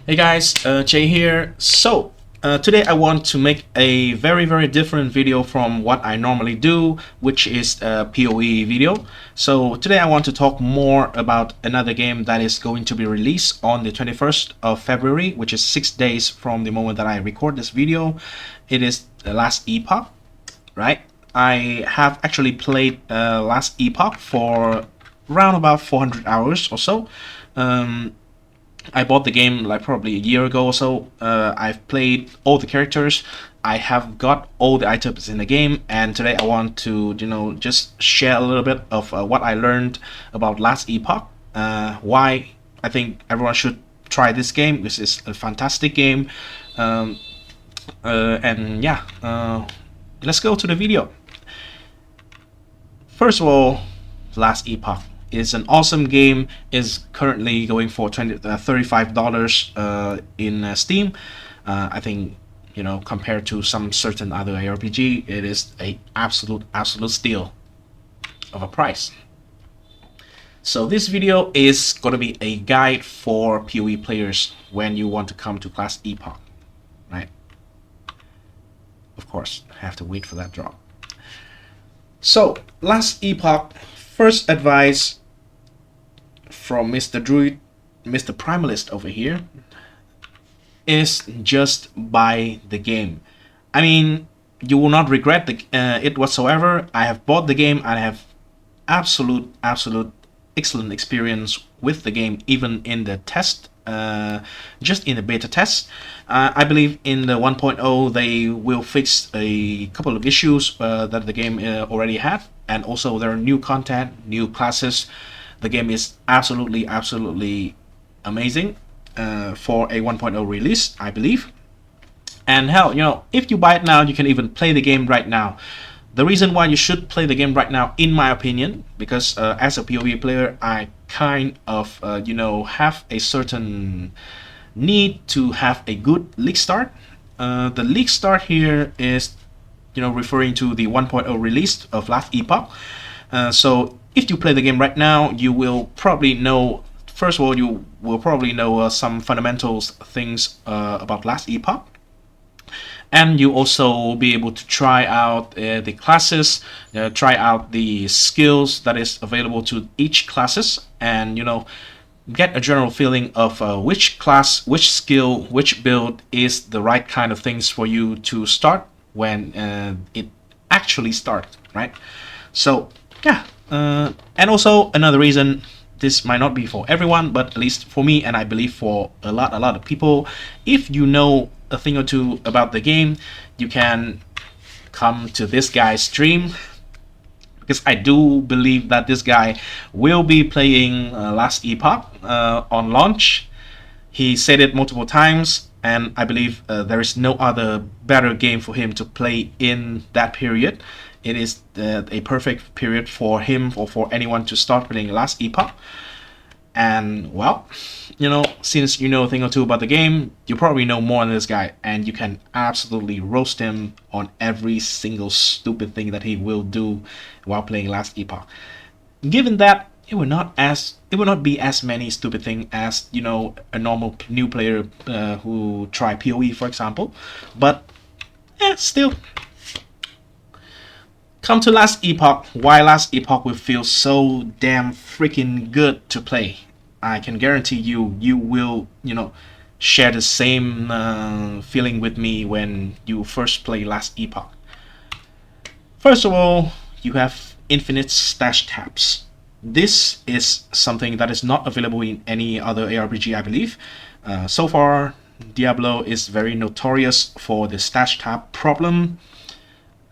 Hey guys, Jay here. Today I want to make a very different video from what I normally do, which is a POE video. So today I want to talk more about another game that is going to be released on the 21st of February, which is 6 days from the moment that I record this video. It is the LAST EPOCH, right? I have actually played LAST EPOCH for around about 400 hours or so. I bought the game like probably a year ago or so. I've played all the characters. I have got all the items in the game, and today I want to, just share a little bit of what I learned about LAST EPOCH. Why I think everyone should try this game. This is a fantastic game. And yeah, let's go to the video. First of all, LAST EPOCH is an awesome game. Is currently going for $35 in Steam. I think, compared to some certain other ARPG, it is a absolute steal of a price. So this video is going to be a guide for POE players when you want to come to LAST EPOCH, right? Of course, I have to wait for that drop. So LAST EPOCH, first advice from Mr. Druid, Mr. Primalist over here, is just buy the game. I mean, you will not regret it whatsoever. I have bought the game and I have absolute excellent experience with the game, even in the test, just in the beta test. I believe in the 1.0 they will fix a couple of issues that the game already had, and also there are new content, new classes. The game is absolutely amazing for a 1.0 release, I believe. And hell, if you buy it now, you can even play the game right now. The reason why you should play the game right now, in my opinion, because as a POE player, I kind of, have a certain need to have a good league start. The league start here is, referring to the 1.0 release of LAST EPOCH. So if you play the game right now, you will probably know, first of all, you will probably know some fundamentals things about LAST EPOCH. And you also will be able to try out the classes, try out the skills that is available to each classes, and get a general feeling of which class, which skill, which build is the right kind of things for you to start when it actually starts, right? So yeah, and also another reason, this might not be for everyone, but at least for me, and I believe for a lot of people, if you know a thing or two about the game, you can come to this guy's stream, because I do believe that this guy will be playing LAST EPOCH on launch. He said it multiple times, and I believe there is no other better game for him to play in that period. It is a perfect period for him or for anyone to start playing LAST EPOCH. And well, since you know a thing or two about the game, you probably know more than this guy, and you can absolutely roast him on every single stupid thing that he will do while playing LAST EPOCH. Given that it will not be as many stupid things as a normal new player who try POE, for example, but still. Come to LAST EPOCH. Why LAST EPOCH will feel so damn freaking good to play. I can guarantee you will, share the same feeling with me when you first play LAST EPOCH. First of all, you have infinite stash tabs. This is something that is not available in any other ARPG, I believe. So far, Diablo is very notorious for the stash tab problem.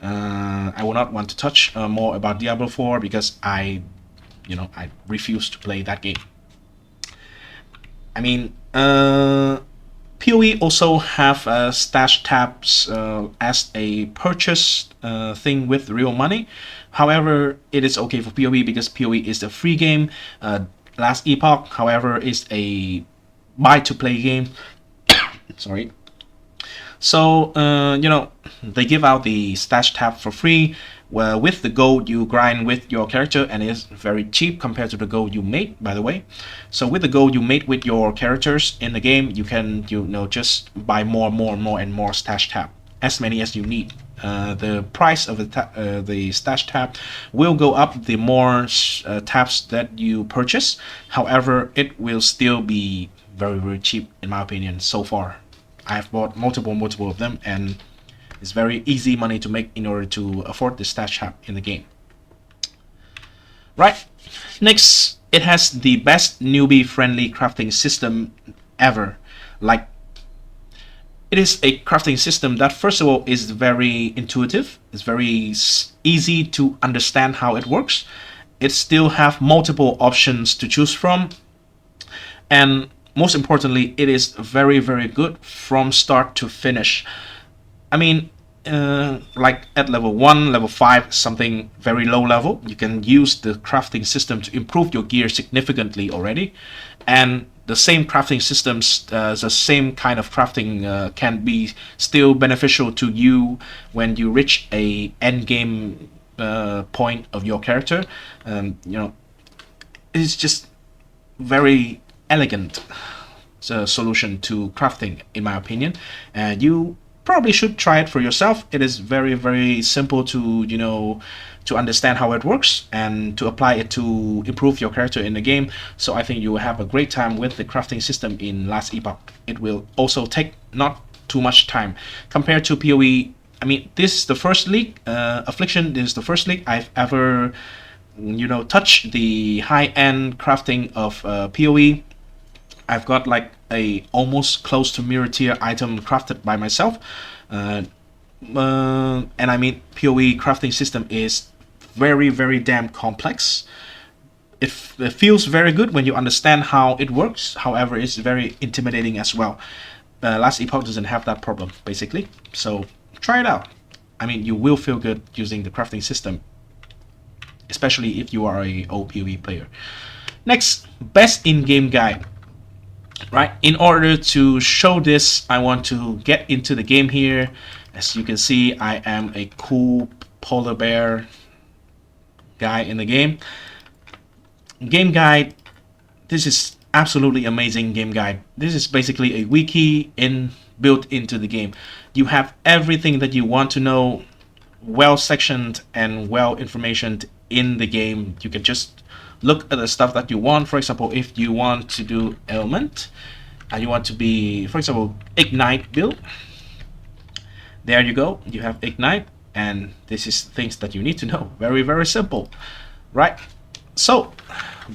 I will not want to touch more about Diablo 4 because I refuse to play that game. I mean, POE also have stash tabs as a purchase thing with real money. However, it is okay for POE because POE is a free game. LAST EPOCH, however, is a buy-to-play game. Sorry. So, they give out the stash tab for free, Well, with the gold you grind with your character, and it's very cheap compared to the gold you made, by the way. So with the gold you made with your characters in the game, you can just buy more and more stash tab, as many as you need. The price of the stash tab will go up the more tabs that you purchase. However, it will still be very cheap in my opinion so far. I've bought multiple of them, and it's very easy money to make in order to afford the stash tab in the game. Right, next, it has the best newbie friendly crafting system ever. Like, it is a crafting system that first of all is very intuitive. It's very easy to understand how it works. It still have multiple options to choose from, and most importantly, it is very good from start to finish. I mean, like at level 1, level 5, something very low level, you can use the crafting system to improve your gear significantly already. And the same crafting systems, the same kind of crafting can be still beneficial to you when you reach a end game point of your character. It's just very elegant solution to crafting, in my opinion. And you probably should try it for yourself. It is very simple to to understand how it works and to apply it to improve your character in the game. So I think you will have a great time with the crafting system in Last Epoch. It will also take not too much time compared to POE. I mean, this is the first league, Affliction. This is the first league I've ever touched the high-end crafting of POE. I've got like a almost close to mirror tier item crafted by myself, and I mean, POE crafting system is very damn complex. It feels very good when you understand how it works. However, it's very intimidating as well. Last Epoch doesn't have that problem basically, so try it out. I mean, you will feel good using the crafting system, especially if you are a old POE player. Next, best in-game guide. Right, in order to show this, I want to get into the game here. As you can see, I am a cool polar bear guy in the game. Game guide, this is absolutely amazing game guide. This is basically a wiki built into the game. You have everything that you want to know, well sectioned and well informationed in the game. You can just look at the stuff that you want. For example, if you want to do element and you want to be, for example, ignite build, there you go, you have ignite, and this is things that you need to know. Very simple, right? So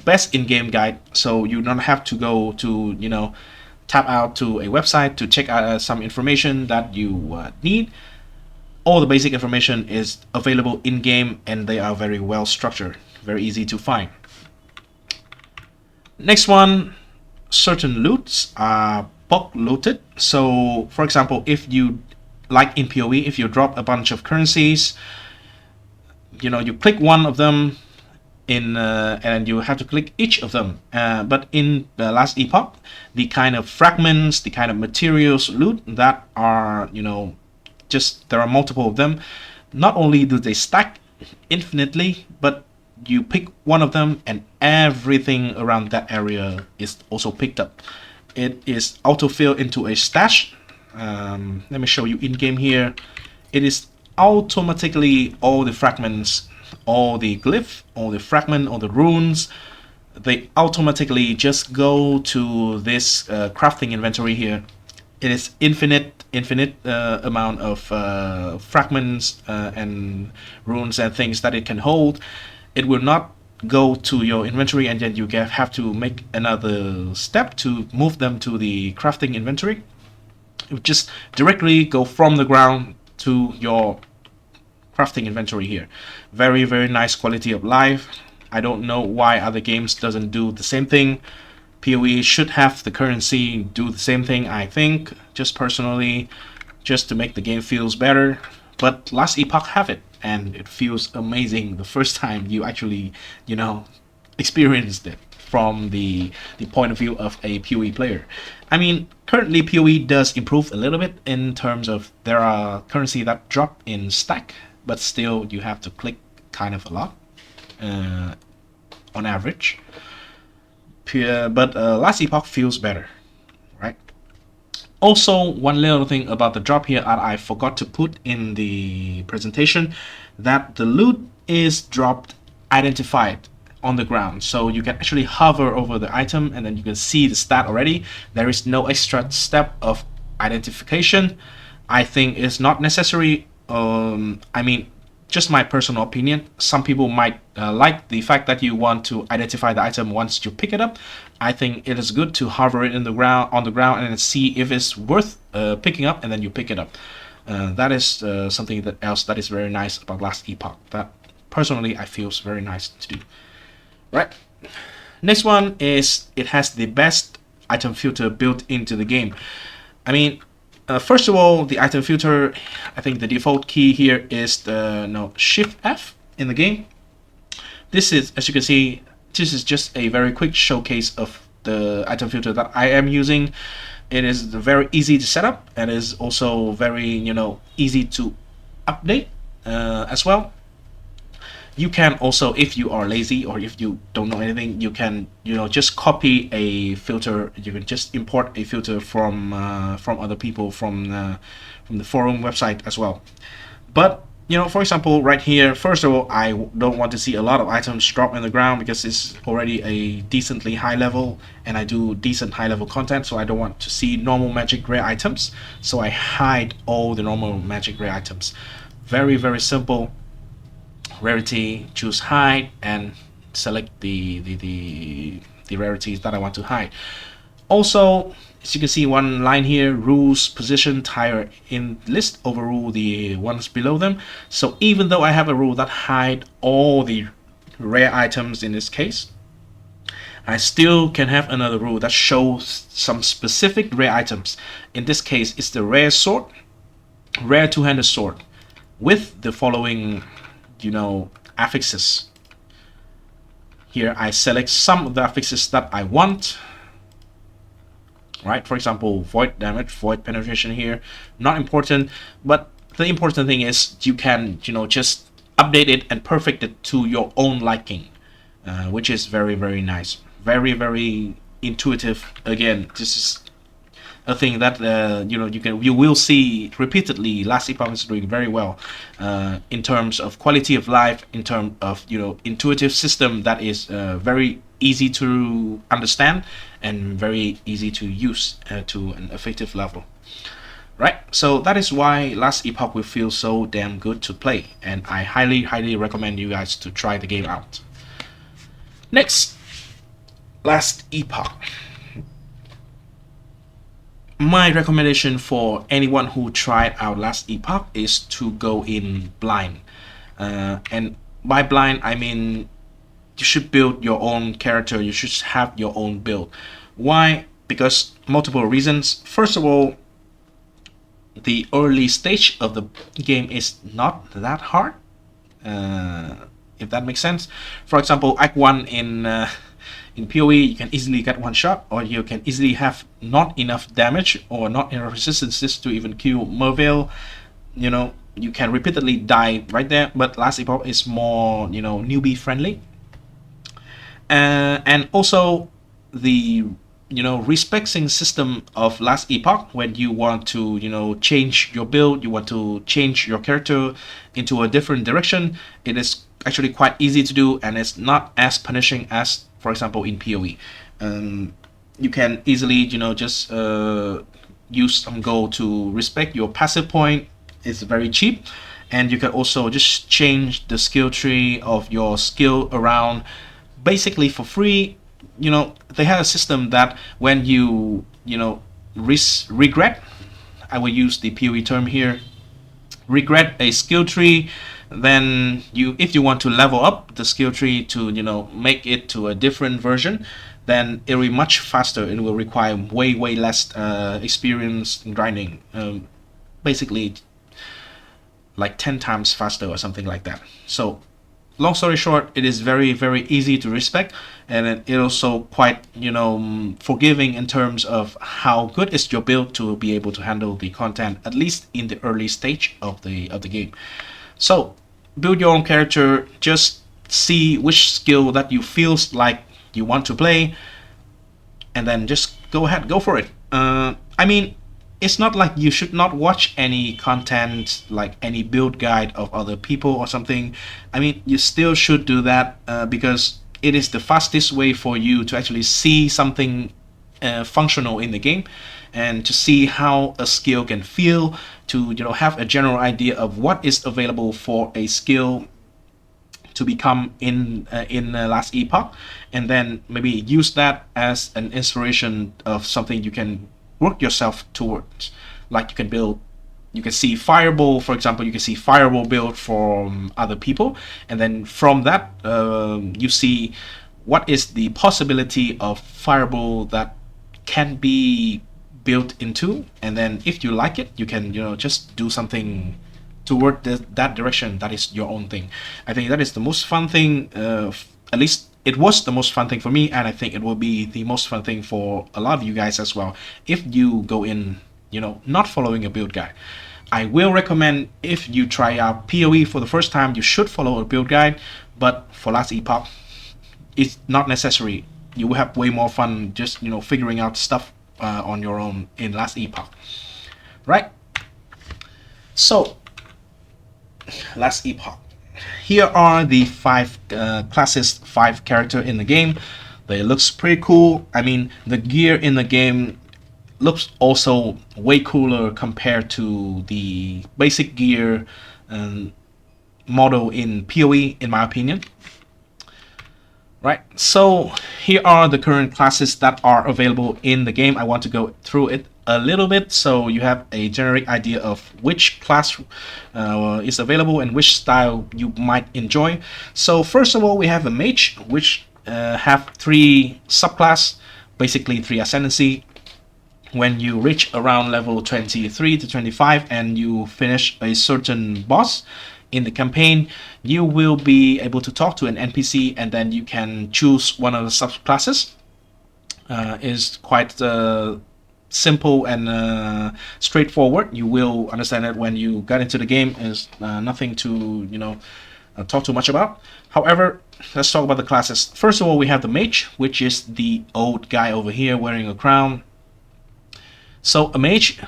best in-game guide, so you don't have to go to tap out to a website to check out some information that you need. All the basic information is available in-game, and they are very well structured, very easy to find. Next one, certain loots are bulk looted. So for example, if you, like in POE, if you drop a bunch of currencies, you click one of them in and you have to click each of them. But in the Last Epoch, the kind of fragments, the kind of materials loot that are, there are multiple of them. Not only do they stack infinitely, but you pick one of them and everything around that area is also picked up. It is autofill into a stash. Let me show you in game here. It is automatically all the fragments, all the glyph, all the fragment, all the runes, they automatically just go to this crafting inventory here. It is infinite amount of fragments and runes and things that it can hold. It will not go to your inventory and then you have to make another step to move them to the crafting inventory. It would just directly go from the ground to your crafting inventory here. Very nice quality of life. I don't know why other games doesn't do the same thing. POE should have the currency do the same thing, I think, just personally, just to make the game feels better. But Last Epoch have it, and it feels amazing the first time you actually, experienced it from the point of view of a POE player. I mean, currently POE does improve a little bit in terms of there are currency that drop in stack but still you have to click kind of a lot on average. But Last Epoch feels better, right? Also, one little thing about the drop here that I forgot to put in the presentation, that the loot is dropped identified on the ground, so you can actually hover over the item and then you can see the stat already. There is no extra step of identification. I think it's not necessary. I mean, just my personal opinion. Some people might like the fact that you want to identify the item once you pick it up. I think it is good to hover it on the ground and see if it's worth picking up, and then you pick it up. That is something else that is very nice about Last Epoch. That personally I feel is very nice to do. Right. Next one is it has the best item filter built into the game. I mean, first of all, the item filter, I think the default key here is the Shift F in the game. This is, as you can see, this is just a very quick showcase of the item filter that I am using. It is very easy to set up and is also very, easy to update as well. You can also, if you are lazy or if you don't know anything, you can just copy a filter. You can just import a filter from other people from the forum website as well. But for example, right here, first of all, I don't want to see a lot of items drop in the ground because it's already a decently high level and I do decent high level content, so I don't want to see normal magic rare items. So I hide all the normal magic rare items. Very, very simple. Rarity, choose hide, and select the rarities that I want to hide. Also, as you can see, one line here, rules position tire in list overrule the ones below them. So even though I have a rule that hide all the rare items in this case, I still can have another rule that shows some specific rare items. In this case, it's the rare sword, rare two-handed sword, with the following affixes. Here I select some of the affixes that I want. Right, for example, void damage, void penetration here, not important, but the important thing is you can just update it and perfect it to your own liking, which is very, very nice, very, very intuitive. Again, this is a thing that you will see repeatedly. Last Epoch is doing very well in terms of quality of life, in terms of intuitive system that is very easy to understand and very easy to use to an effective level. Right, so that is why Last Epoch will feel so damn good to play, and I highly recommend you guys to try the game out. Next, Last Epoch. My recommendation for anyone who tried out Last Epoch is to go in blind. And by blind, I mean you should build your own character. You should have your own build. Why? Because multiple reasons. First of all, the early stage of the game is not that hard, if that makes sense. For example, Act 1 in POE, you can easily get one shot, or you can easily have not enough damage or not enough resistances to even kill Mervale. You can repeatedly die right there, but Last Epoch is more newbie friendly. And also the respecting system of Last Epoch, when you want to change your build, you want to change your character into a different direction, it is actually quite easy to do, and it's not as punishing as, for example, in POE. You can easily just use some gold to respect your passive point. It's very cheap, and you can also just change the skill tree of your skill around basically for free. They have a system that when you regret, I will use the POE term here, regret a skill tree, then if you want to level up the skill tree to make it to a different version, then it will be much faster. It will require way less experience in grinding, basically like 10 times faster or something like that. So long story short, it is very easy to respect, and it also quite forgiving in terms of how good is your build to be able to handle the content, at least in the early stage of the game. So build your own character, just see which skill that you feel like you want to play, and then just go ahead, go for it. I mean, it's not like you should not watch any content, like any build guide of other people or something. I mean, you still should do that, because it is the fastest way for you to actually see something functional in the game, and to see how a skill can feel, to have a general idea of what is available for a skill to become in Last Epoch, and then maybe use that as an inspiration of something you can work yourself towards. Like you can see Fireball, for example. You can see Fireball build from other people, and then from that you see what is the possibility of Fireball that can be built into, and then if you like it, you can just do something toward that direction. That is your own thing. I think that is the most fun thing, at least it was the most fun thing for me, and I think it will be the most fun thing for a lot of you guys as well, if you go in not following a build guide. I will recommend, if you try out POE for the first time, you should follow a build guide, but for Last Epoch it's not necessary. You will have way more fun just figuring out stuff on your own in Last Epoch, right? So Last Epoch, here are the 5 classes, 5 character in the game. They looks pretty cool. I mean, the gear in the game looks also way cooler compared to the basic gear model in POE, in my opinion. Right, so here are the current classes that are available in the game. I want to go through it a little bit so you have a generic idea of which class is available and which style you might enjoy. So first of all, we have a mage, which have 3 subclass, basically 3 ascendancy. When you reach around level 23 to 25 and you finish a certain boss in the campaign, you will be able to talk to an NPC, and then you can choose one of the subclasses. Is quite simple and straightforward. You will understand it when you get into the game. Is nothing to talk too much about. However, let's talk about the classes. First of all, we have the mage, which is the old guy over here wearing a crown. So a mage,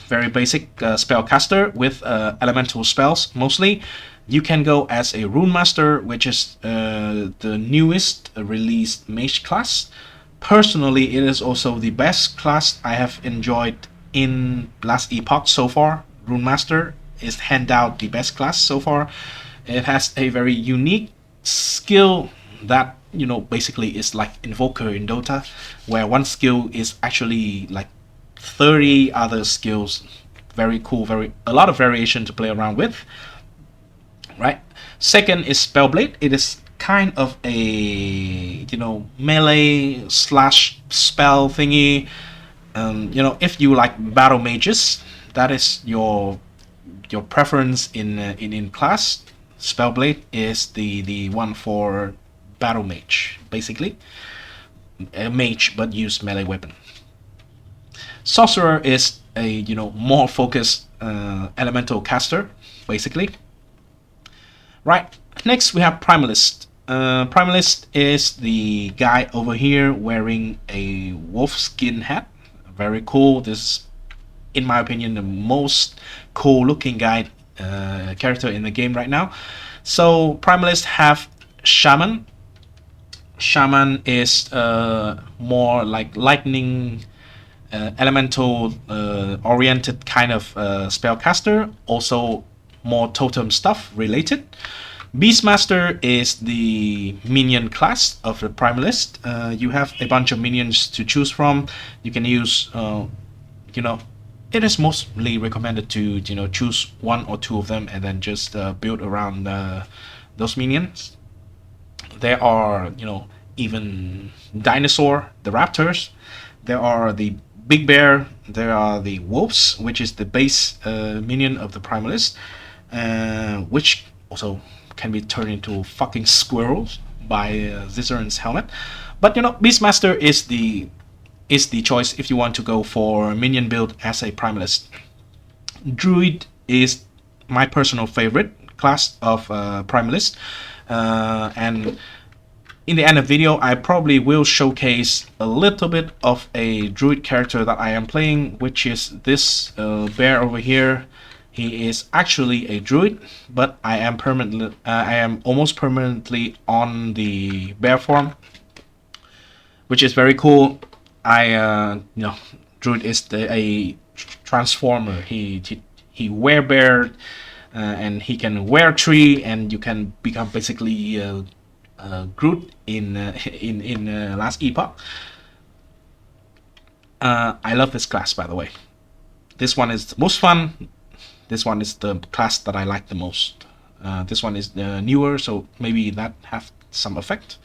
very basic spellcaster with elemental spells mostly. You can go as a rune master, which is the newest released mage class. Personally, it is also the best class I have enjoyed in Last Epoch so far. Rune master is hand out the best class so far. It has a very unique skill that basically is like Invoker in Dota, where one skill is actually like 30 other skills. Very cool, a lot of variation to play around with, right? Second is Spellblade. It is kind of a melee slash spell thingy. If you like battle mages, that is your preference in class. Spellblade is the one for battle mage, basically a mage but use melee weapon. Sorcerer is a more focused elemental caster, basically. Right. Next we have Primalist. Primalist is the guy over here wearing a wolf skin hat. Very cool. This is, in my opinion, the most cool looking guy character in the game right now. So Primalist have Shaman. Shaman is more like lightning elemental oriented kind of spellcaster, also more totem stuff related. Beastmaster is the minion class of the Primalist. You have a bunch of minions to choose from. You can use it is mostly recommended to choose 1 or 2 of them and then just build around those minions. There are even dinosaur, the raptors. There are the big bear. There are the wolves, which is the base minion of the Primalist, which also can be turned into fucking squirrels by Zizern's helmet. But Beastmaster is the choice if you want to go for minion build as a Primalist. Druid is my personal favorite class of Primalist, and in the end of the video, I probably will showcase a little bit of a druid character that I am playing, which is this bear over here. He is actually a druid, but I am almost permanently on the bear form, which is very cool. Druid is a transformer. He wear bear, and he can wear tree, and you can become basically Groot in Last Epoch. I love this class, by the way. This one is the most fun. This one is the class that I like the most. This one is newer, so maybe that have some effect.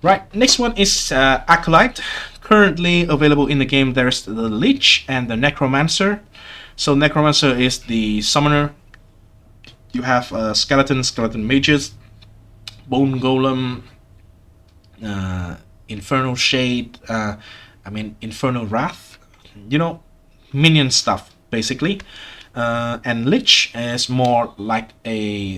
Right, next one is Acolyte. Currently available in the game, there's the Lich and the Necromancer. So Necromancer is the summoner. You have skeleton mages, Bone Golem, Infernal Shade, Infernal Wrath, minion stuff, basically. And Lich is more like a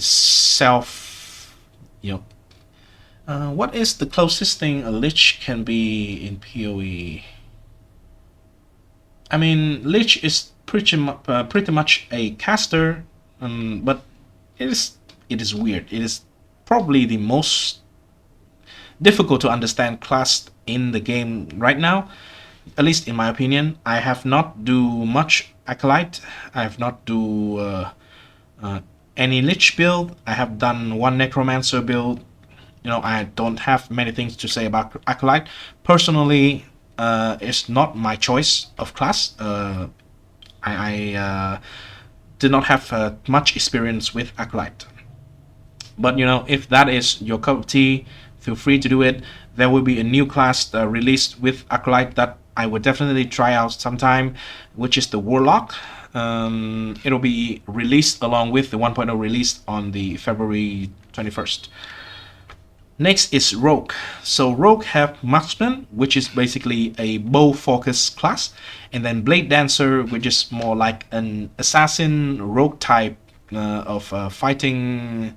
what is the closest thing a Lich can be in POE? I mean, Lich is pretty much a caster, but it is weird. It is probably the most difficult to understand class in the game right now, at least in my opinion. I have not do much Acolyte. I have not do any Lich build. I have done one Necromancer build. I don't have many things to say about Acolyte. Personally, it's not my choice of class. I did not have much experience with Acolyte. But if that is your cup of tea, feel free to do it. There will be a new class released with Acolyte that I would definitely try out sometime, which is the Warlock. It'll be released along with the 1.0 release on the February 21st. Next is Rogue. So Rogue have Marksman, which is basically a bow focus class, and then Blade Dancer, which is more like an assassin rogue type of fighting,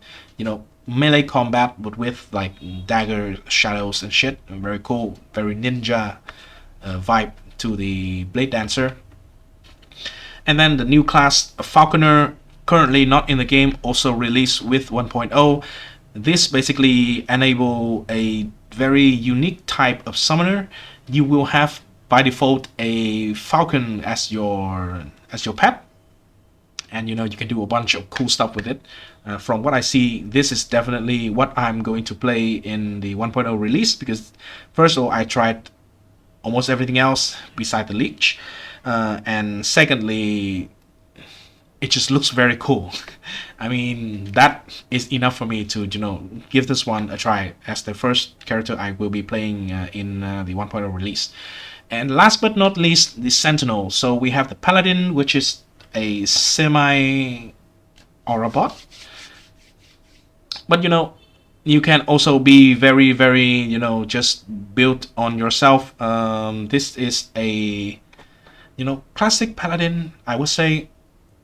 melee combat, but with like dagger, shadows, and shit. Very cool, very ninja vibe to the Blade Dancer. And then the new class Falconer, currently not in the game, also released with 1.0. This basically enable a very unique type of summoner. You will have by default a falcon as your pet, and you can do a bunch of cool stuff with it. From what I see, this is definitely what I'm going to play in the 1.0 release, because first of all, I tried almost everything else beside the Leech, and secondly, it just looks very cool. I mean, that is enough for me to give this one a try as the first character I will be playing in the 1.0 release. And last but not least, the Sentinel. So we have the Paladin, which is a semi aura bot, but you can also be very, very just built on yourself. This is a classic Paladin, I would say.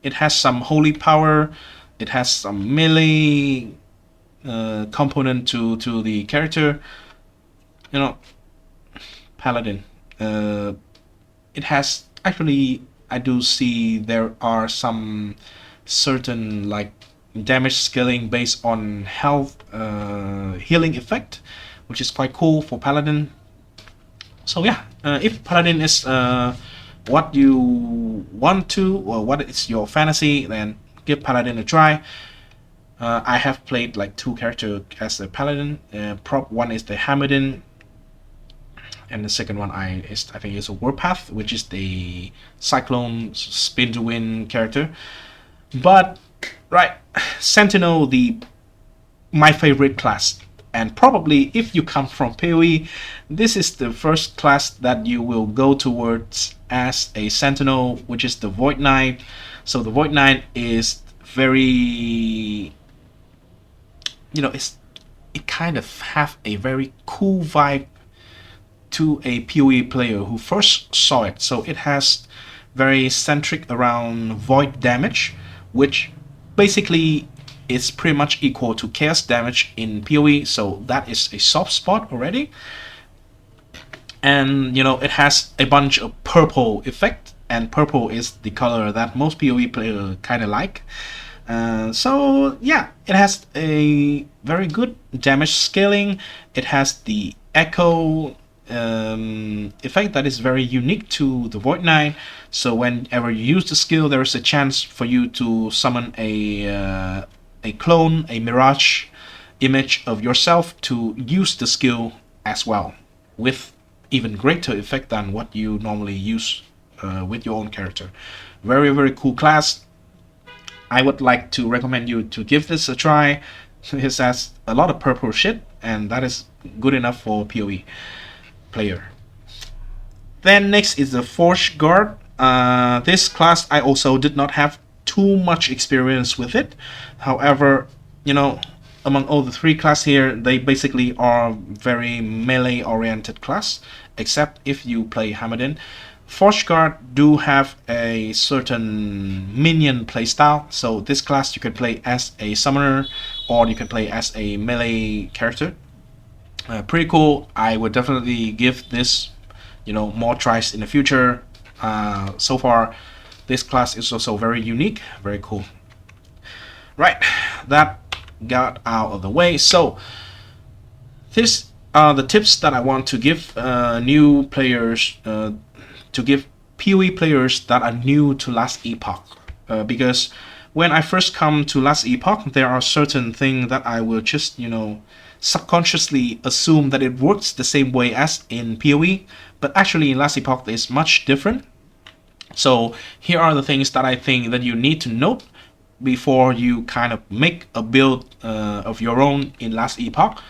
It has some holy power. It has some melee component to the character. Paladin. It has actually, I do see there are some certain like damage scaling based on health healing effect, which is quite cool for Paladin. So yeah, if Paladin is what you want to, or what is your fantasy, then give Paladin a try. I have played like 2 characters as a Paladin. Prop 1 is the Hamadin, and the second one I think is a Warpath, which is the Cyclone Spin to Win character. But right, Sentinel, my favorite class. And probably if you come from POE, this is the first class that you will go towards as a Sentinel, which is the Void Knight. So the Void Knight is very, it kind of have a very cool vibe to a POE player who first saw it. So it has very centric around void damage, which basically is pretty much equal to chaos damage in PoE, so that is a soft spot already. And it has a bunch of purple effect, and purple is the color that most PoE players kind of like. So yeah, it has a very good damage scaling. It has the echo effect that is very unique to the Void Knight. So whenever you use the skill, there is a chance for you to summon a clone, a mirage image of yourself to use the skill as well, with even greater effect than what you normally use with your own character. Very, very cool class. I would like to recommend you to give this a try. It has a lot of purple shit, and that is good enough for PoE player. Then next is the Forge Guard. This class I also did not have too much experience with it. However, among all the three classes here, they basically are very melee oriented class, except if you play Hamadin. Forge Guard do have a certain minion playstyle, so this class you can play as a summoner or you can play as a melee character. Pretty cool. I would definitely give this more tries in the future. So far this class is also very unique, very cool. Right, that got out of the way. So these are the tips that I want to give new players, to give PoE players that are new to Last Epoch, because when I first come to Last Epoch, there are certain things that I will just subconsciously assume that it works the same way as in PoE, but actually in Last Epoch is much different. So here are the things that I think that you need to note before you kind of make a build of your own in Last Epoch.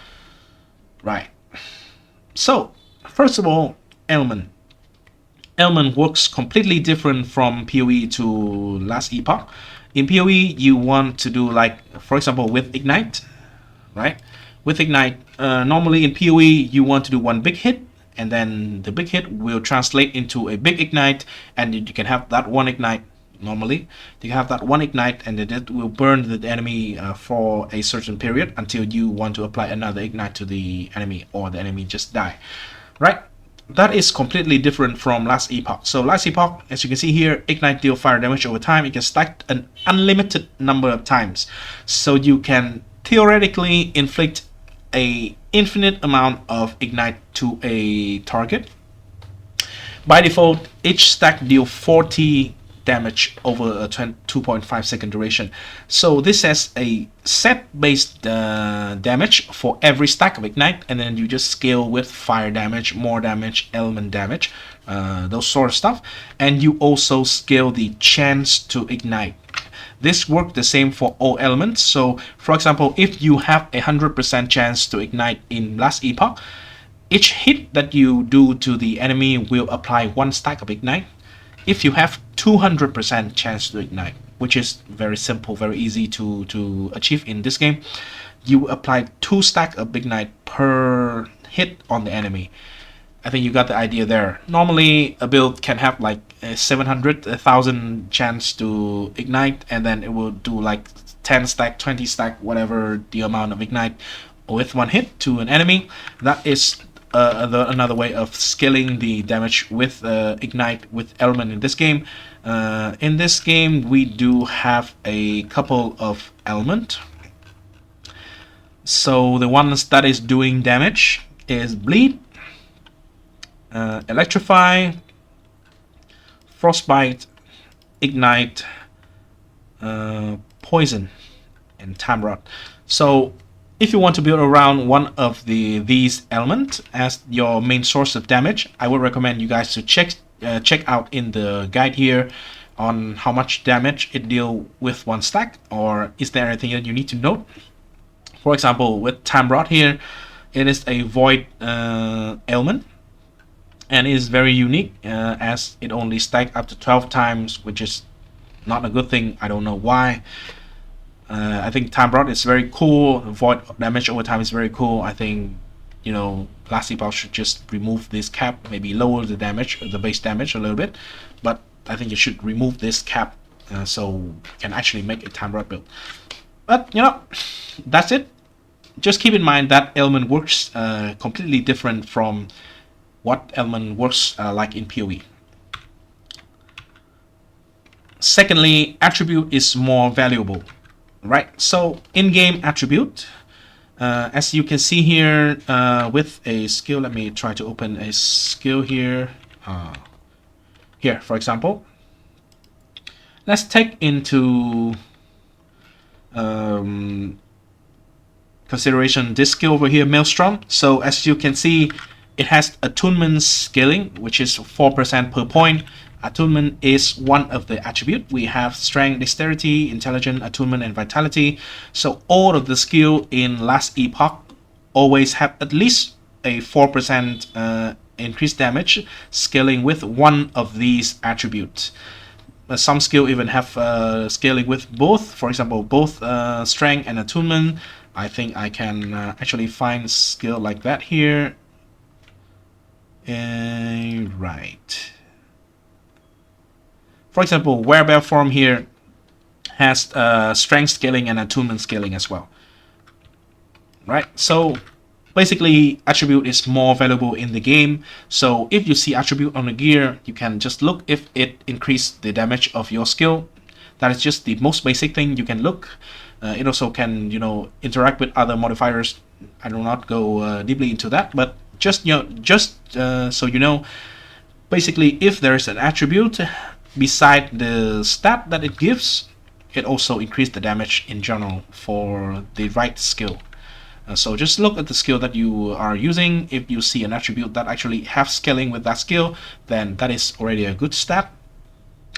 Right. So first of all, element. Element works completely different from PoE to Last Epoch. In PoE, you want to do like, for example, with Ignite, right? With Ignite, normally in PoE, you want to do one big hit, and then the big hit will translate into a big Ignite, and you can have that one Ignite. Normally, you have that one Ignite, and then it will burn the enemy for a certain period until you want to apply another Ignite to the enemy, or the enemy just die, right? That is completely different from Last Epoch. So Last Epoch, as you can see here, Ignite deal fire damage over time. It can stack an unlimited number of times. So you can theoretically inflict a infinite amount of Ignite to a target. By default, each stack deal 40 damage over a 2.5 second duration. So this has a set based damage for every stack of Ignite, and then you just scale with fire damage, more damage, element damage, those sort of stuff. And you also scale the chance to Ignite. This works the same for all elements. So for example, if you have 100% chance to Ignite in Last Epoch, each hit that you do to the enemy will apply one stack of Ignite. If you have 200% chance to Ignite, which is very simple, very easy to achieve in this game, you apply 2 stacks of Ignite per hit on the enemy. I think you got the idea there. Normally a build can have like 700,000 chance to Ignite, and then it will do like 10 stack, 20 stack, whatever the amount of Ignite with one hit to an enemy. That is another way of scaling the damage with Ignite with element in this game. In this game we do have a couple of element. So the ones that is doing damage is Bleed, Electrify, Frostbite, Ignite, Poison, and Tamrod. So if you want to build around one of these elements as your main source of damage, I would recommend you guys to check out in the guide here on how much damage it deals with one stack, or is there anything that you need to note. For example, with Tamrod here, it is a void element, and is very unique as it only stacks up to 12 times, which is not a good thing. I don't know why. I think Tamrod is very cool. Void damage over time is very cool. I think Last Epoch should just remove this cap, maybe lower the damage, the base damage a little bit, but I think you should remove this cap so you can actually make a Tamrod build. But you know, that's it. Just keep in mind that element works completely different from what element works like in PoE. Secondly, attribute is more valuable, right? So in-game attribute, as you can see here with a skill, let me try to open a skill here. Here, for example, let's take into consideration this skill over here, Maelstrom. So as you can see, it has attunement scaling, which is 4% per point. Attunement is one of the attribute. We have strength, dexterity, intelligence, attunement, and vitality. So all of the skill in Last Epoch always have at least a 4% increased damage scaling with one of these attributes. Some skill even have scaling with both. For example, both strength and attunement. I think I can actually find skill like that here. Right. For example, Werebear form here has strength scaling and attunement scaling as well. Right. So basically, attribute is more valuable in the game. So if you see attribute on the gear, you can just look if it increased the damage of your skill. That is just the most basic thing you can look. It also can, you know, interact with other modifiers. I do not go deeply into that, but just so you know, basically, if there is an attribute beside the stat that it gives, it also increases the damage in general for the right skill. So just look at the skill that you are using. If you see an attribute that actually have scaling with that skill, then that is already a good stat.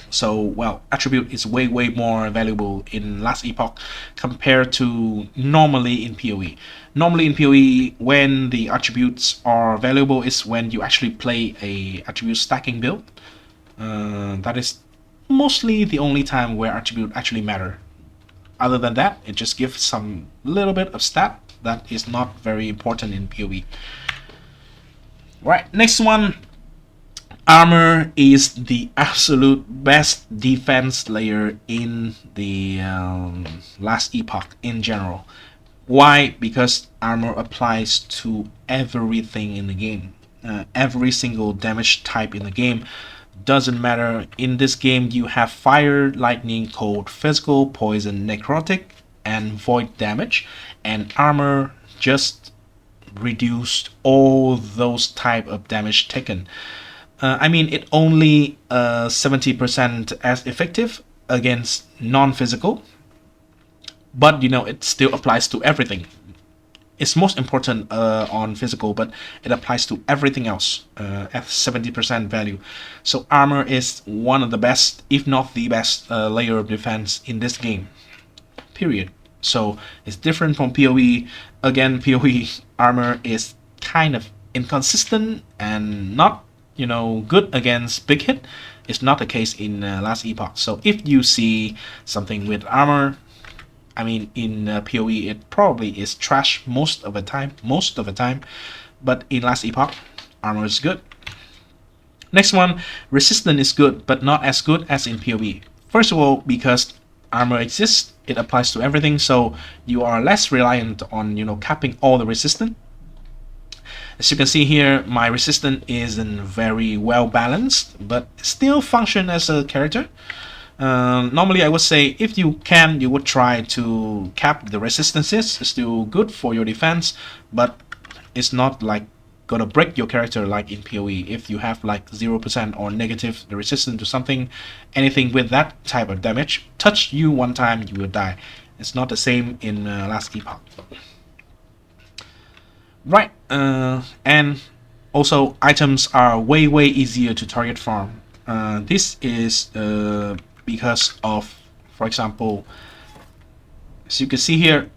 So, well, attribute is way more valuable in Last Epoch compared to normally in PoE. Normally in PoE, when the attributes are valuable is when you actually play a attribute stacking build. That is mostly the only time where attribute actually matter. Other than that, it just gives some little bit of stat that is not very important in PoE. Right, next one. Armor is the absolute best defense layer in the Last Epoch in general. Why? Because armor applies to everything in the game. Every single damage type in the game. Doesn't matter. In this game, you have fire, lightning, cold, physical, poison, necrotic, and void damage. And armor just reduced all those type of damage taken. I mean, it only 70% as effective against non-physical, but you know, it still applies to everything. It's most important on physical, but it applies to everything else at 70% value. So armor is one of the best, if not the best, layer of defense in this game. Period. So it's different from PoE. Again, PoE armor is kind of inconsistent and not, you know, good against big hit. It's not the case in Last Epoch. So if you see something with armor, I mean, in PoE it probably is trash most of the time, but in Last Epoch, armor is good. Next one, resistance is good, but not as good as in PoE. First of all, because armor exists, it applies to everything, so you are less reliant on, you know, capping all the resistance. As you can see here, my resistance isn't very well balanced, but still function as a character. Normally I would say if you can, you would try to cap the resistances. It's still good for your defense, but it's not like gonna break your character like in PoE. If you have like 0% or negative the resistance to something, anything with that type of damage, touch you one time, you will die. It's not the same in Last Epoch. Right, and also items are way easier to target farm. This is because of, for example, as you can see here,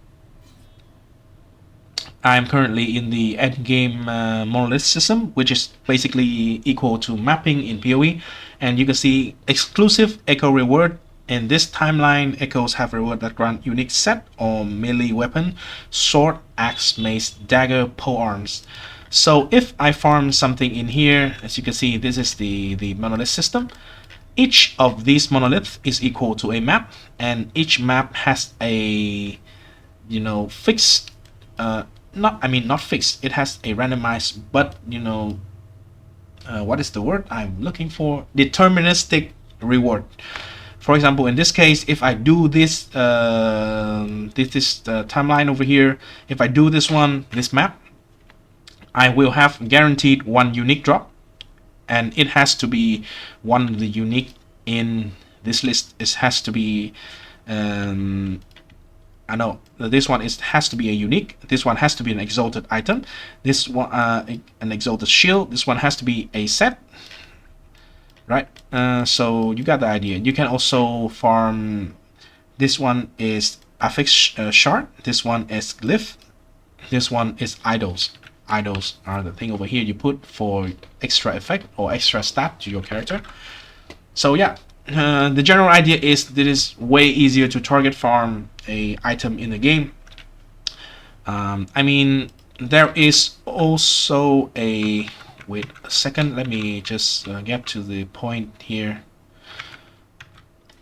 I'm currently in the endgame monolith system, which is basically equal to mapping in PoE, and you can see exclusive echo reward. In this timeline, echoes have reward that grant unique set or melee weapon, sword, axe, mace, dagger, polearms. So if I farm something in here, as you can see, this is the monolith system. Each of these monoliths is equal to a map, and each map has a, you know, fixed, not fixed, it has a randomized, but, you know, what is the word I'm looking for? Deterministic reward. For example, in this case, if I do this, this is the timeline over here. If I do this map, I will have guaranteed one unique drop, and it has to be one of the unique in this list. It has to be, I know this one has to be a unique. This one has to be an exalted item. This one, an exalted shield. This one has to be a set. Right, so you got the idea. You can also farm. This one is affix shard. This one is glyph. This one is idols. Idols are the thing over here you put for extra effect or extra stat to your character. So yeah, the general idea is that it is way easier to target farm a item in the game. I mean, there is also a, wait a second, let me just get to the point here.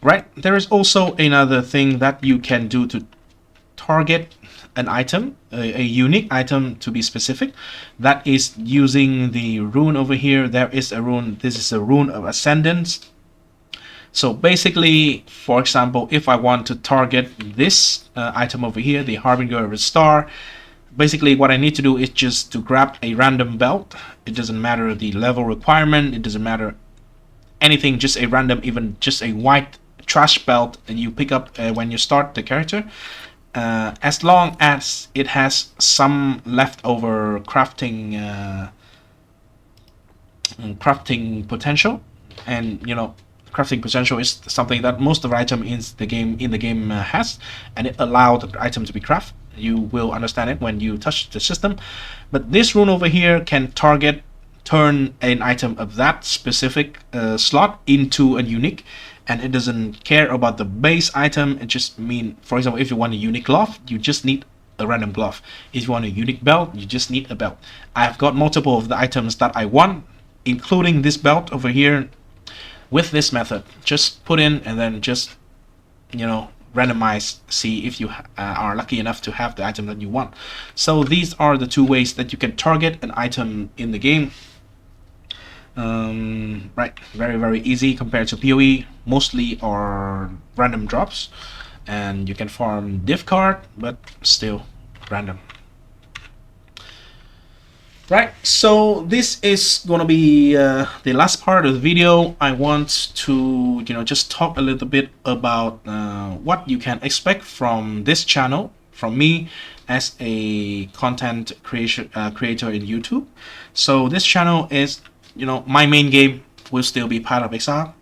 Right, there is also another thing that you can do to target an item, a unique item to be specific. That is using the rune over here. There is a rune, this is a rune of ascendance. So basically, for example, if I want to target this item over here, the Harbinger of a Star, basically what I need to do is just to grab a random belt. It doesn't matter the level requirement, it doesn't matter anything, just a random, even just a white trash belt that you pick up when you start the character. As long as it has some leftover crafting potential, and you know, crafting potential is something that most of the item in the game has, and it allows the item to be crafted. You will understand it when you touch the system. But this rune over here can turn an item of that specific slot into a unique, and it doesn't care about the base item. It just mean, for example, if you want a unique glove, you just need a random glove. If you want a unique belt, you just need a belt. I've got multiple of the items that I want, including this belt over here, with this method. Just put in and then just, you know, randomize, see if you are lucky enough to have the item that you want. So these are the two ways that you can target an item in the game. Right, very easy compared to POE. Mostly are random drops, and you can farm div card, but still random. Right, so this is gonna be the last part of the video. I want to, you know, just talk a little bit about what you can expect from this channel, from me as a content creator in YouTube. So this channel is, you know, my main game will still be Path of Exile.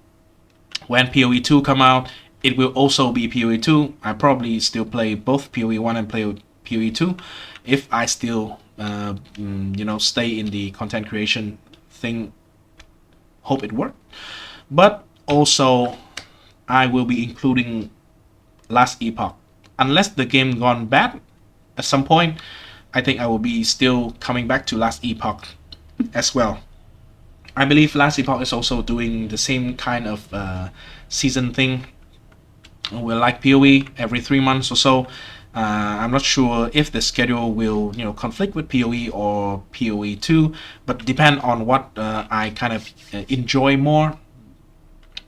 When POE 2 come out, it will also be POE 2. I probably still play both POE 1 and POE 2 if I still you know, stay in the content creation thing. Hope it worked. But also I will be including Last Epoch. Unless the game gone bad at some point, I think I will be still coming back to Last Epoch as well. I believe Last Epoch is also doing the same kind of season thing. We're like POE every 3 months or so. I'm not sure if the schedule will, you know, conflict with POE or POE 2, but depend on what I kind of enjoy more,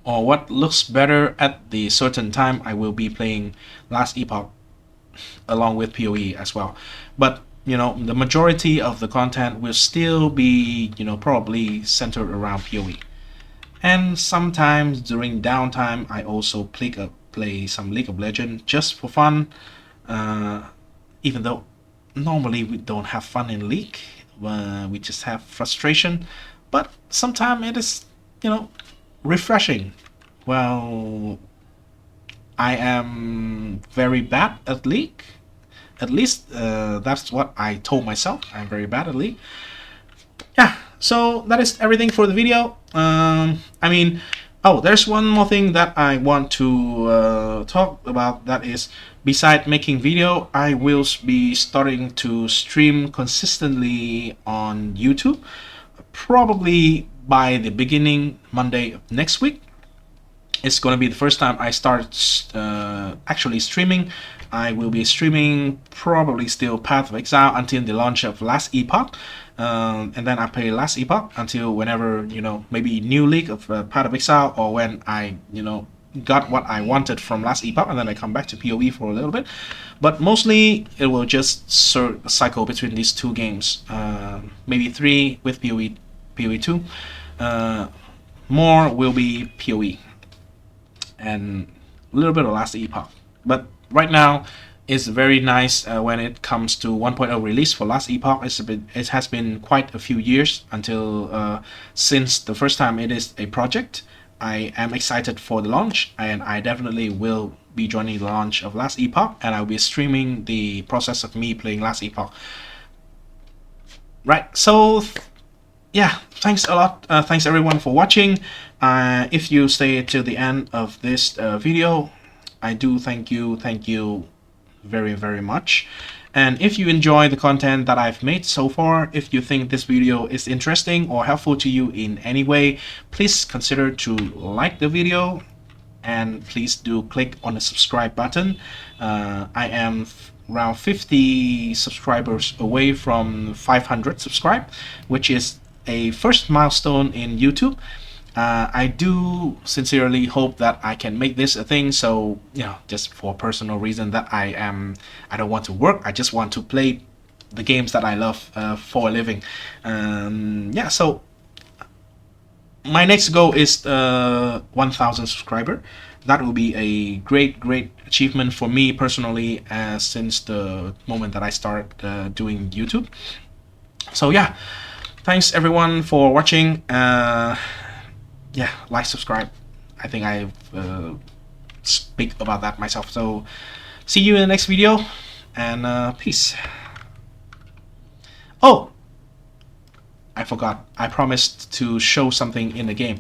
or what looks better at the certain time. I will be playing Last Epoch along with POE as well. But you know, the majority of the content will still be, you know, probably centered around POE. And sometimes during downtime, I also play some League of Legends just for fun. Even though normally we don't have fun in League, we just have frustration. But sometimes it is, you know, refreshing. Well, I am very bad at League. At least that's what I told myself. I'm very bad at League. Yeah, so that is everything for the video. I mean, oh, there's one more thing that I want to talk about. That is, besides making video, I will be starting to stream consistently on YouTube. Probably by the beginning Monday of next week. it's going to be the first time I start actually streaming. I will be streaming probably still Path of Exile until the launch of Last Epoch, and then I play Last Epoch until whenever, you know, maybe new league of Path of Exile, or when I, you know, got what I wanted from Last Epoch, and then I come back to POE for a little bit. But mostly it will just cycle between these two games, maybe 3 with POE 2. More will be POE and a little bit of Last Epoch. But right now, it's very nice when it comes to 1.0 release for Last Epoch. It has been quite a few years until since the first time it is a project. I am excited for the launch, and I definitely will be joining the launch of Last Epoch, and I'll be streaming the process of me playing Last Epoch. Right, so yeah, thanks a lot. Thanks everyone for watching. If you stay till the end of this video, I do thank you very, very much. And if you enjoy the content that I've made so far, if you think this video is interesting or helpful to you in any way, please consider to like the video, and please do click on the subscribe button. I am around 50 subscribers away from 500 subscribe, which is a first milestone in YouTube. I do sincerely hope that I can make this a thing. So, you know, just for personal reason that I don't want to work. I just want to play the games that I love for a living. Yeah, so my next goal is 1,000 subscriber. That will be a great achievement for me personally, since the moment that I started doing YouTube. So yeah, thanks everyone for watching. Yeah, like, subscribe. I think I speak about that myself. So see you in the next video, and peace. Oh, I forgot. I promised to show something in the game.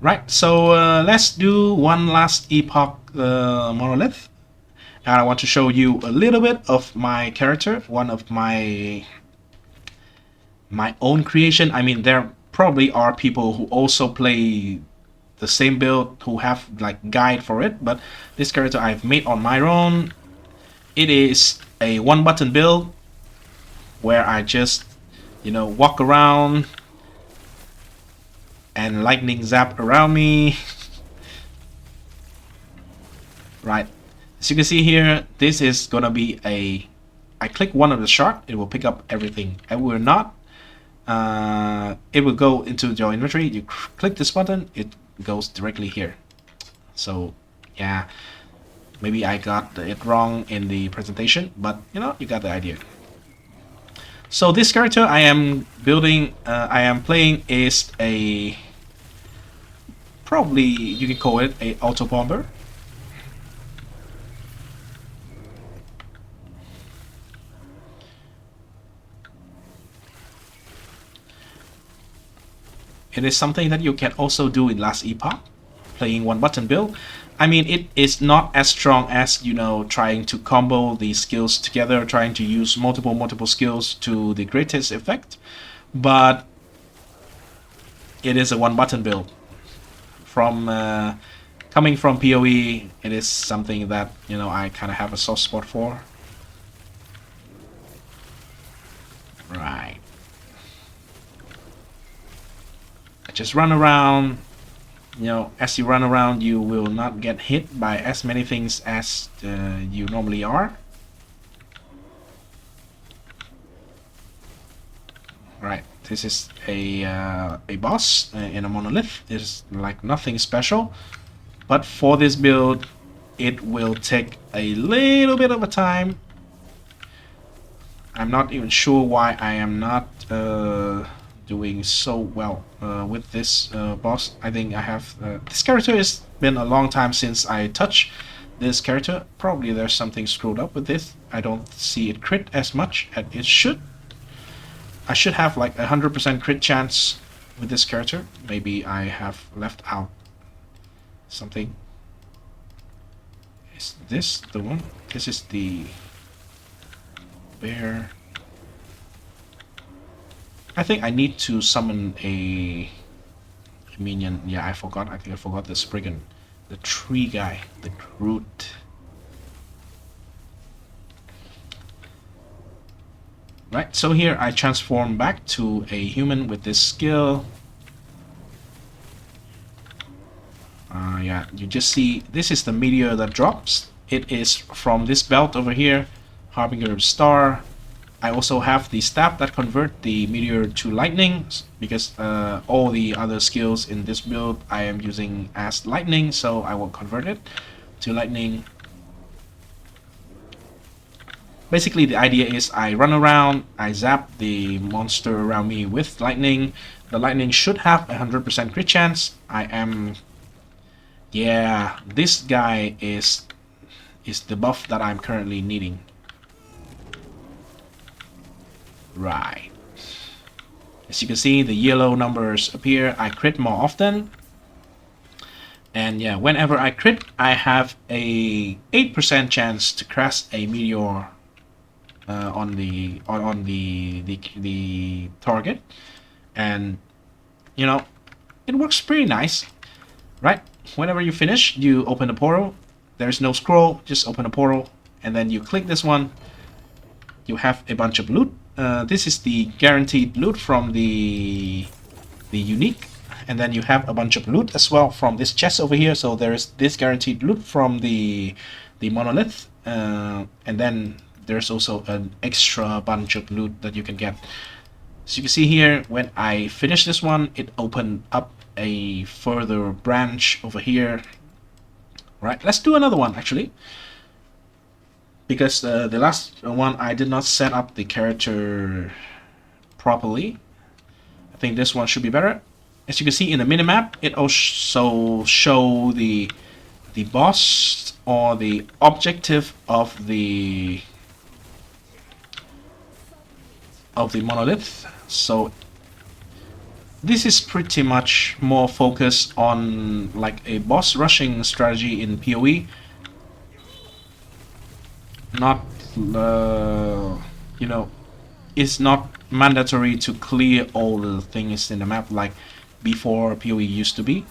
Right, so let's do one Last Epoch monolith. And I want to show you a little bit of my character, one of my own creation. I mean, there probably are people who also play the same build who have like guide for it, but this character I've made on my own. It is a one button build where I just, you know, walk around and lightning zap around me. Right, as you can see here, this is gonna be I click one of the shard, it will pick up everything. I will not. It will go into your inventory. You click this button, it goes directly here. So yeah, maybe I got it wrong in the presentation, but you know, you got the idea. So this character I am building, I am playing, is a, probably you can call it a auto bomber. It is something that you can also do in Last Epoch, playing one button build. I mean, it is not as strong as, you know, trying to combo the skills together, trying to use multiple skills to the greatest effect, but it is a one button build. From coming from POE, it is something that, you know, I kind of have a soft spot for. Right. Just run around. You know, as you run around, you will not get hit by as many things as you normally are. Right, this is a boss in a monolith. It's like nothing special, but for this build, it will take a little bit of a time. I'm not even sure why I am not doing so well with this boss. I think I have this character. Has been a long time since I touched this character. Probably there's something screwed up with this. I don't see it crit as much as it should. I should have like 100% crit chance with this character. Maybe I have left out something. Is this the one? This is the bear. I think I need to summon a minion. Yeah, I forgot. I think I forgot the Spriggan. the tree guy, the Groot. Right, so here I transform back to a human with this skill. Yeah, you just see this is the meteor that drops. It is from this belt over here, Harbinger of Star. I also have the staff that convert the meteor to lightning, because all the other skills in this build I am using as lightning, so I will convert it to lightning. Basically the idea is I run around, I zap the monster around me with lightning. The lightning should have 100% crit chance. Yeah, this guy is the buff that I'm currently needing. Right. As you can see, the yellow numbers appear. I crit more often. And yeah, whenever I crit, I have a 8% chance to crash a meteor on the target. And you know, it works pretty nice, right? Whenever you finish, you open a portal. There's no scroll, just open a portal, and then you click this one. You have a bunch of loot. This is the guaranteed loot from the unique, and then you have a bunch of loot as well from this chest over here. So there is this guaranteed loot from the monolith, and then there's also an extra bunch of loot that you can get. So you can see here, when I finish this one, it opened up a further branch over here. Right, let's do another one actually, because the last one I did not set up the character properly. I think this one should be better. As you can see in the minimap, it also show the boss or the objective of the monolith. So this is pretty much more focused on like a boss rushing strategy in POE. Not, you know, it's not mandatory to clear all the things in the map like before POE used to be,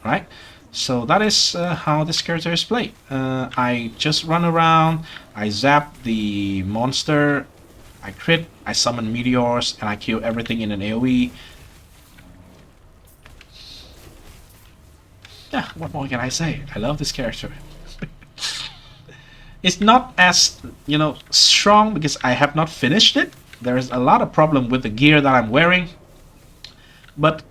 right? So that is how this character is played. I just run around, I zap the monster, I crit, I summon meteors, and I kill everything in an AoE. Yeah, what more can I say? I love this character. It's not as, you know, strong because I have not finished it. There's a lot of problem with the gear that I'm wearing. But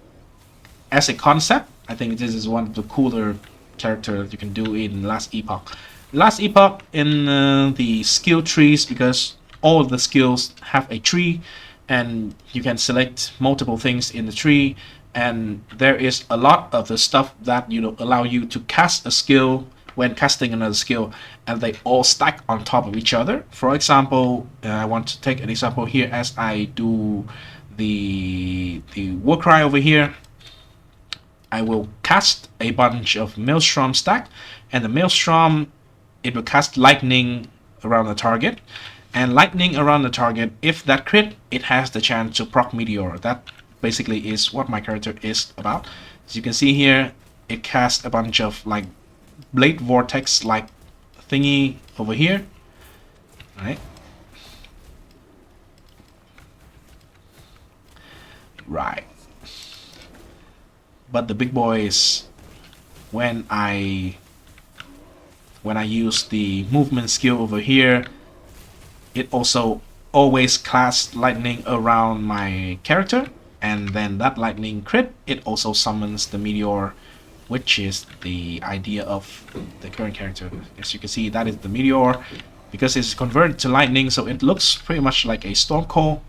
as a concept, I think this is one of the cooler characters you can do in Last Epoch. Last Epoch in the skill trees, because all of the skills have a tree and you can select multiple things in the tree. And there is a lot of the stuff that, you know, allow you to cast a skill when casting another skill, and they all stack on top of each other. For example, I want to take an example here as I do the war cry over here. I will cast a bunch of maelstrom stack, and the maelstrom, it will cast lightning around the target, and lightning around the target, if that crit, it has the chance to proc meteor. That basically is what my character is about. As you can see here, it casts a bunch of like blade vortex like thingy over here, right? But the big boy is when I use the movement skill over here, it also always casts lightning around my character, and then that lightning crit, it also summons the meteor, which is the idea of the current character. As you can see, that is the meteor, because it's converted to lightning, so it looks pretty much like a storm coal.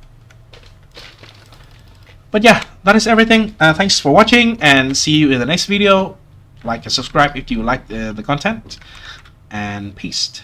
But yeah, that is everything. Thanks for watching, and see you in the next video. Like and subscribe if you like the content, and peace.